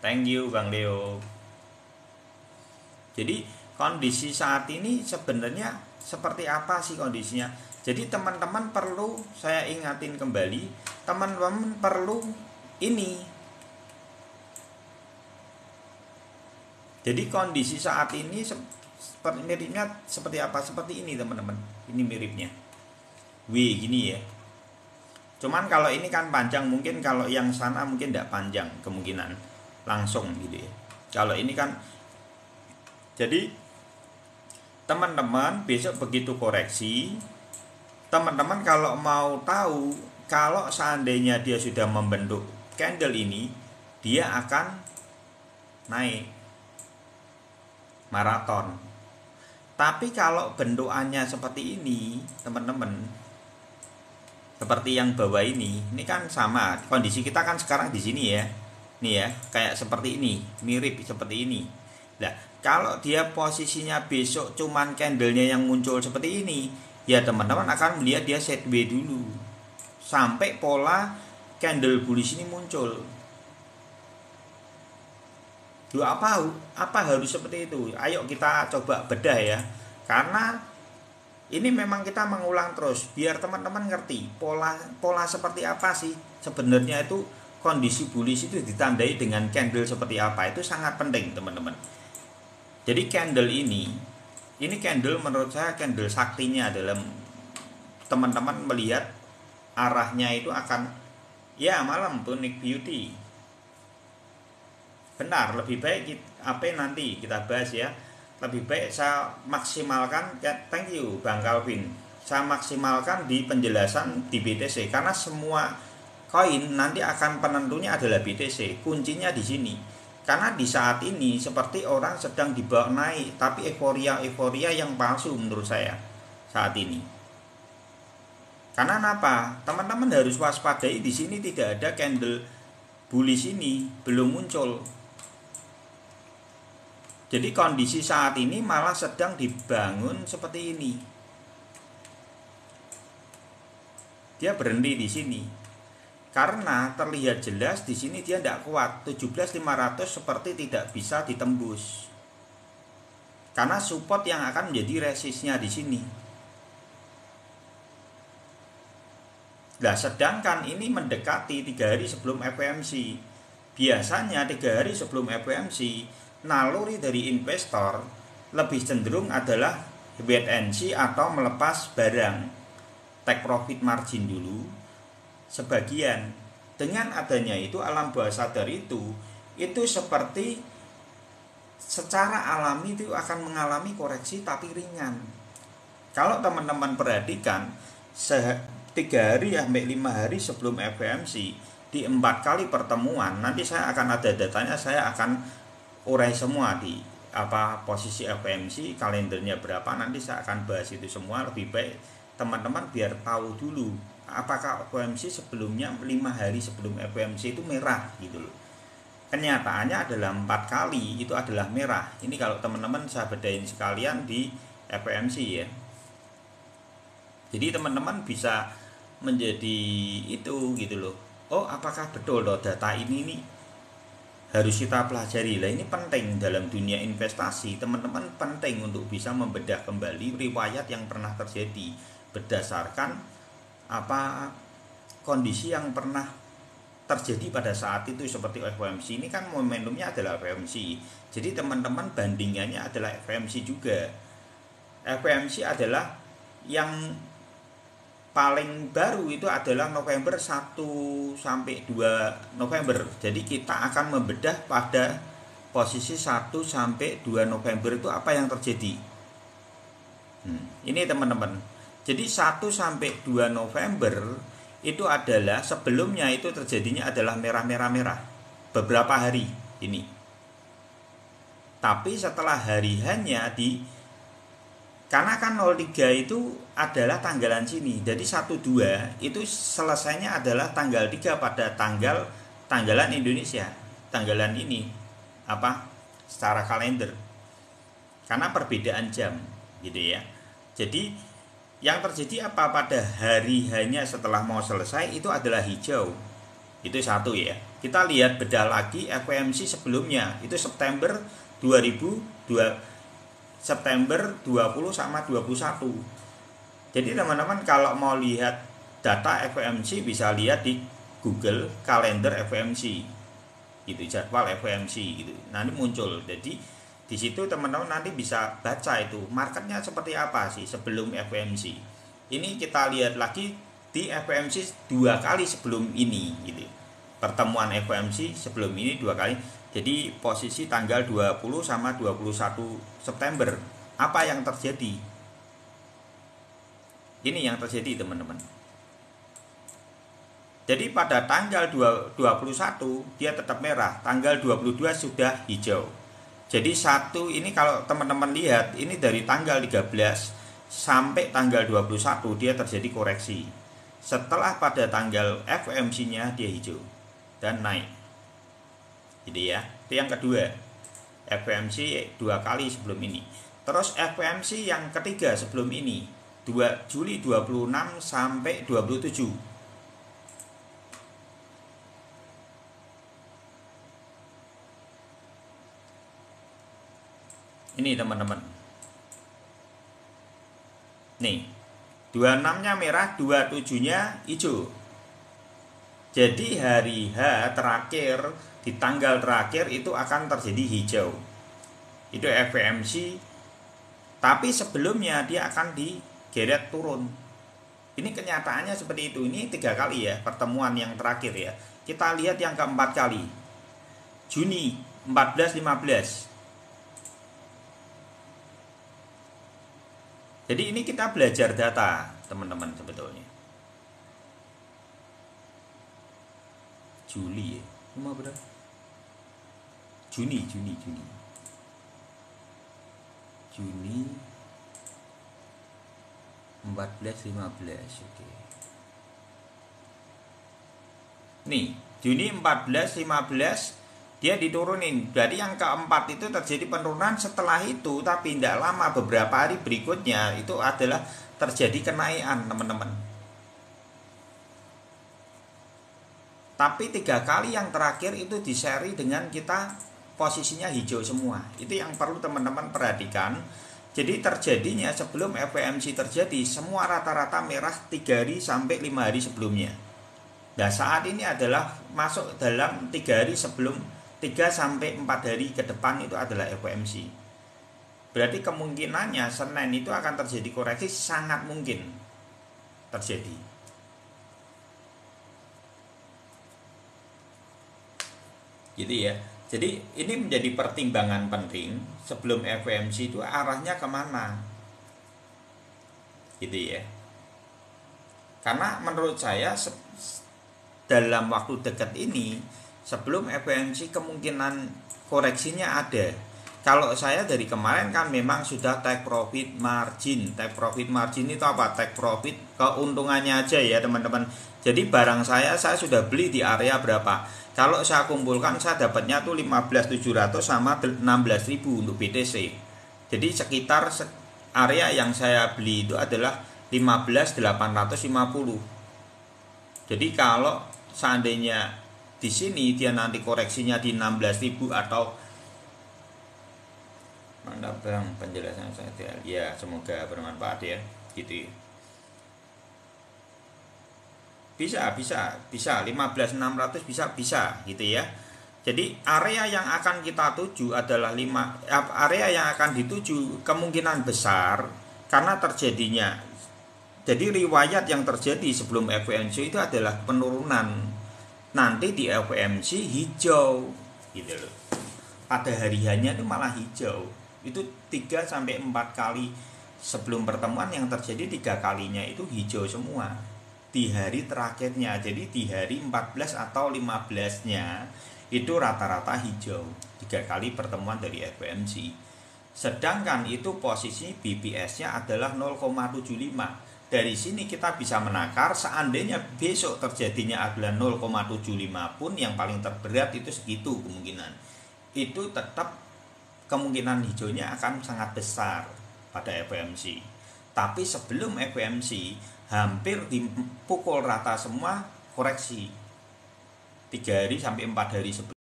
Thank you Bang Leo. Jadi kondisi saat ini sebenarnya seperti apa sih kondisinya? Jadi teman-teman perlu saya ingatin kembali, teman-teman perlu ini. Jadi kondisi saat ini miripnya seperti apa? Seperti ini teman-teman. Ini miripnya. W gini ya. Cuman kalau ini kan panjang, mungkin kalau yang sana mungkin tidak panjang kemungkinan langsung gitu ya. Kalau ini kan, jadi teman-teman besok begitu koreksi, teman-teman kalau mau tahu kalau seandainya dia sudah membentuk candle ini, dia akan naik maraton. Tapi kalau bentukannya seperti ini, teman-teman, seperti yang bawah ini kan sama. Kondisi kita kan sekarang di sini ya. Nih ya, kayak seperti ini, mirip seperti ini. Nah, kalau dia posisinya besok cuman candlenya yang muncul seperti ini, ya teman-teman akan melihat dia sideways dulu sampai pola candle bullish ini muncul. Duh, apa harus seperti itu? Ayo kita coba bedah ya. Karena ini memang kita mengulang terus biar teman-teman ngerti pola seperti apa sih sebenarnya. Itu kondisi bullish itu ditandai dengan candle seperti apa, itu sangat penting teman-teman. Jadi candle ini candle menurut saya candle saktinya dalam teman-teman melihat arahnya itu akan ya malam tonic beauty. Benar, lebih baik nanti kita bahas ya. Lebih baik saya maksimalkan, thank you Bang Calvin, saya maksimalkan di penjelasan di BTC karena semua koin nanti akan penentunya adalah BTC. Kuncinya di sini. Karena di saat ini seperti orang sedang dibawa naik, tapi euforia yang palsu menurut saya saat ini. Karena apa? Teman-teman harus waspadai, di sini tidak ada candle bullish ini, belum muncul. Jadi kondisi saat ini malah sedang dibangun seperti ini. Dia berhenti di sini. Karena terlihat jelas di sini dia tidak kuat, 17.500 seperti tidak bisa ditembus. Karena support yang akan menjadi resistnya di sini. Nah, sedangkan ini mendekati 3 hari sebelum FOMC. Biasanya 3 hari sebelum FOMC, naluri dari investor lebih cenderung adalah wait and see atau melepas barang, take profit margin dulu sebagian. Dengan adanya itu alam bawah sadar itu seperti secara alami itu akan mengalami koreksi tapi ringan. Kalau teman-teman perhatikan 3 hari sampai 5 hari sebelum FOMC di 4 kali pertemuan, nanti saya akan ada datanya, saya akan urai semua di posisi FOMC, kalendernya berapa, nanti saya akan bahas itu semua. Lebih baik teman-teman biar tahu dulu apakah FOMC sebelumnya 5 hari sebelum FOMC itu merah gitu loh. Kenyataannya adalah 4 kali itu adalah merah. Ini kalau teman-teman saya bedain sekalian di FOMC ya. Jadi teman-teman bisa menjadi itu gitu loh. Oh, apakah betul loh data ini nih harus kita pelajari. Lah ini penting dalam dunia investasi. Teman-teman penting untuk bisa membedah kembali riwayat yang pernah terjadi berdasarkan kondisi yang pernah terjadi pada saat itu. Seperti FOMC ini kan momentumnya adalah FOMC. Jadi teman-teman bandingannya adalah FOMC juga. FOMC adalah yang paling baru itu adalah November 1 sampai 2 November. Jadi kita akan membedah pada posisi 1 sampai 2 November itu apa yang terjadi. Ini teman-teman. Jadi 1 sampai 2 November itu adalah sebelumnya itu terjadinya adalah merah-merah beberapa hari ini. Tapi setelah hari hanya karena kan 03 itu adalah tanggalan sini. Jadi 12 itu selesainya adalah tanggal 3 pada tanggalan Indonesia. Tanggalan ini secara kalender. Karena perbedaan jam gitu ya. Jadi yang terjadi pada hari hanya setelah mau selesai itu adalah hijau. Itu satu ya. Kita lihat bedah lagi FOMC sebelumnya, itu September 20 sama 21. Jadi teman-teman kalau mau lihat data FOMC bisa lihat di Google kalender FOMC. Gitu, jadwal FOMC gitu. Nanti muncul. Jadi di situ teman-teman nanti bisa baca itu marketnya seperti apa sih sebelum FOMC. Ini kita lihat lagi di FOMC 2 kali sebelum ini gitu. Pertemuan FOMC sebelum ini 2 kali. Jadi posisi tanggal 20 sama 21 September. Apa yang terjadi? Ini yang terjadi teman-teman. Jadi pada tanggal 21 dia tetap merah, tanggal 22 sudah hijau. Jadi satu ini kalau teman-teman lihat ini dari tanggal 13 sampai tanggal 21 dia terjadi koreksi. Setelah pada tanggal FOMC-nya dia hijau dan naik. Jadi ya, itu yang kedua. FOMC 2 kali sebelum ini. Terus FOMC yang ketiga sebelum ini 2 Juli 26 sampai 27. Ini teman-teman. Nih, 26-nya merah, 27-nya hijau. Jadi hari H terakhir, di tanggal terakhir itu akan terjadi hijau. Itu FOMC. Tapi sebelumnya dia akan digeret turun. Ini kenyataannya seperti itu. Ini 3 kali ya pertemuan yang terakhir ya. Kita lihat yang keempat kali. Juni 14-15. Jadi ini kita belajar data, teman-teman sebetulnya. Juli ya. Cuma berapa? Juni. Juni 14-15. Oke. Nih, Juni 14-15 dia diturunin. Berarti yang keempat itu terjadi penurunan setelah itu, tapi tidak lama beberapa hari berikutnya itu adalah terjadi kenaikan, teman-teman. Tapi 3 kali yang terakhir itu diseri dengan kita posisinya hijau semua. Itu yang perlu teman-teman perhatikan. Jadi terjadinya sebelum FOMC terjadi semua rata-rata merah 3 hari sampai 5 hari sebelumnya. Nah saat ini adalah masuk dalam 3 hari sebelum 3 sampai 4 hari ke depan itu adalah FOMC. Berarti kemungkinannya Senin itu akan terjadi koreksi, sangat mungkin terjadi. Gitu ya. Jadi ini menjadi pertimbangan penting sebelum FOMC itu arahnya kemana. Gitu ya. Karena menurut saya dalam waktu dekat ini sebelum FOMC kemungkinan koreksinya ada. Kalau saya dari kemarin kan memang sudah take profit margin. Take profit margin itu apa? Take profit keuntungannya aja ya teman-teman. Jadi barang saya sudah beli di area berapa? Kalau saya kumpulkan saya dapatnya tuh 15.700 sama 16.000 untuk BTC. Jadi sekitar area yang saya beli itu adalah 15.850. Jadi kalau seandainya di sini dia nanti koreksinya di 16.000 atau mana bang penjelasan saya ya, semoga bermanfaat ya gitu ya. Bisa 15.600 bisa gitu ya. Jadi area yang akan kita tuju adalah area yang akan dituju kemungkinan besar karena terjadinya. Jadi riwayat yang terjadi sebelum FOMC itu adalah penurunan. Nanti di FOMC hijau gitu loh. Pada hari hanya itu malah hijau. Itu 3 sampai 4 kali sebelum pertemuan yang terjadi 3 kalinya itu hijau semua. Di hari terakhirnya, jadi di hari 14 atau 15-nya itu rata-rata hijau 3 kali pertemuan dari FOMC. Sedangkan itu posisi BPS-nya adalah 0,75. Dari sini kita bisa menakar seandainya besok terjadinya adalah 0,75 pun yang paling terberat itu segitu kemungkinan. Itu tetap kemungkinan hijaunya akan sangat besar pada FOMC. Tapi sebelum FOMC hampir dipukul rata semua koreksi. 3 hari sampai 4 hari sebelum